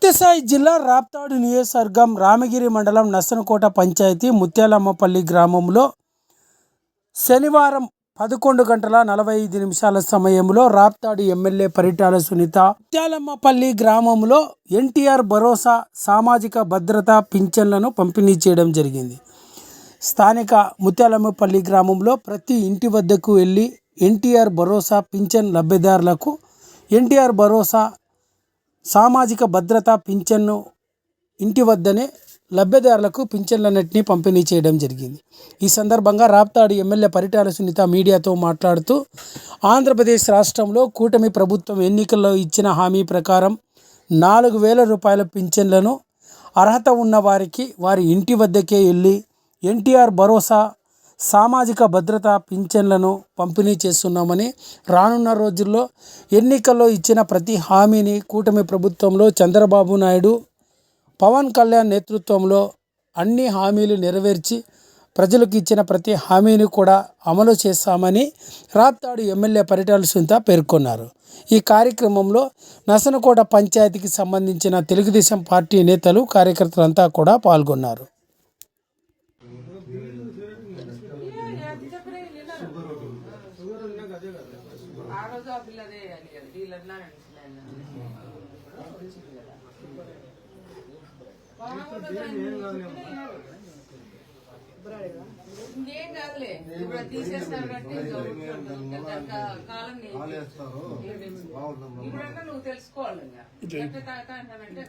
సత్యసాయి జిల్లా రాప్తాడు నియోజకవర్గం రామగిరి మండలం నసనకోట పంచాయతీ ముత్యాలమ్మపల్లి గ్రామంలో శనివారం 11:45 సమయంలో రాప్తాడు ఎమ్మెల్యే పరిటాల సునీత ముత్యాలమ్మపల్లి గ్రామంలో ఎన్టీఆర్ భరోసా సామాజిక భద్రత పింఛన్లను పంపిణీ చేయడం జరిగింది. స్థానిక ముత్యాలమ్మపల్లి గ్రామంలో ప్రతి ఇంటి వద్దకు వెళ్ళి ఎన్టీఆర్ భరోసా పింఛన్ లబ్ధిదారులకు ఎన్టీఆర్ భరోసా సామాజిక భద్రత పింఛన్ను ఇంటి వద్దనే లబ్ధిదారులకు పింఛన్లన్నింటినీ పంపిణీ చేయడం జరిగింది. ఈ సందర్భంగా రాప్తాడు ఎమ్మెల్యే పరిటాల సునీత మీడియాతో మాట్లాడుతూ ఆంధ్రప్రదేశ్ రాష్ట్రంలో కూటమి ప్రభుత్వం ఎన్నికల్లో ఇచ్చిన హామీ ప్రకారం 4,000 రూపాయల పింఛన్లను అర్హత ఉన్న వారికి వారి ఇంటి వద్దకే వెళ్ళి ఎన్టీఆర్ భరోసా సామాజిక భద్రత పింఛన్లను పంపిణీ చేస్తున్నామని, రానున్న రోజుల్లో ఎన్నికల్లో ఇచ్చిన ప్రతి హామీని కూటమి ప్రభుత్వంలో చంద్రబాబు నాయుడు, పవన్ కళ్యాణ్ నేతృత్వంలో అన్ని హామీలు నెరవేర్చి ప్రజలకు ఇచ్చిన ప్రతి హామీని కూడా అమలు చేస్తామని రాప్తాడు ఎమ్మెల్యే పరిటాల సునీత పేర్కొన్నారు. ఈ కార్యక్రమంలో నసనకోట పంచాయతీకి సంబంధించిన తెలుగుదేశం పార్టీ నేతలు, కార్యకర్తలంతా కూడా పాల్గొన్నారు. ఇంకేం కాదులే, ఇప్పుడు తీసేస్తారు కాబట్టి ఇప్పుడన్నా నువ్వు తెలుసుకోవాలి. అంటానంటే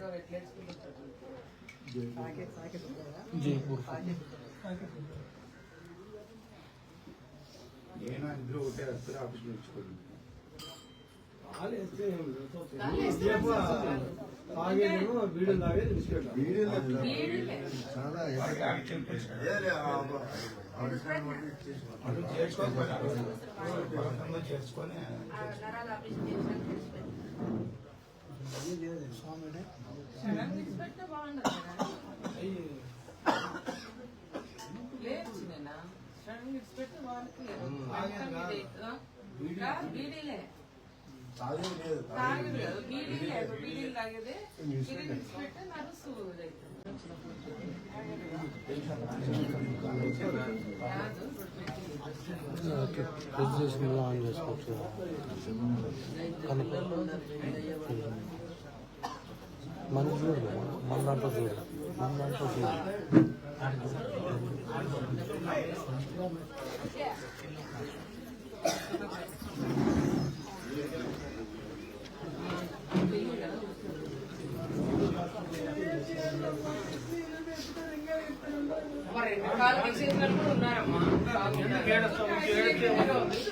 మన చూడు మన దాంట్లో చూడు మన దాంట్లో చూడు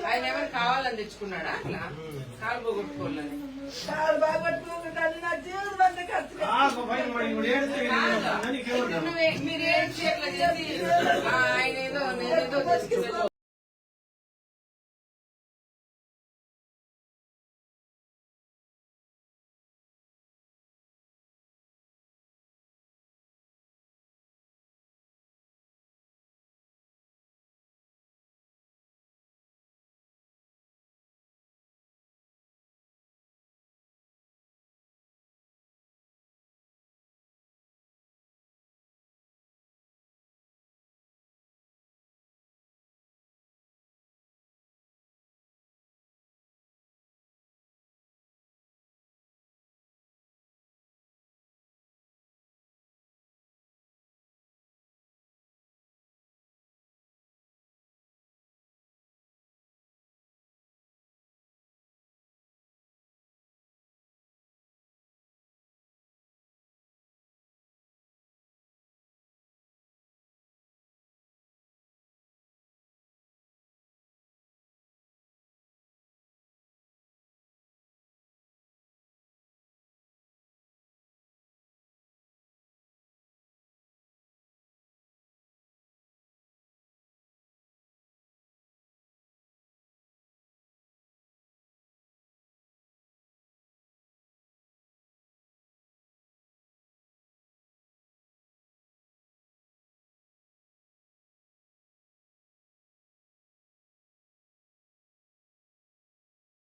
ఆయన ఎవరు కావాలని తెచ్చుకున్నాడా? అట్లా కాలు పోగొట్టుకోవాలని మీరు ఏం చేయాలి? ఆయన ఏదో నేనేదో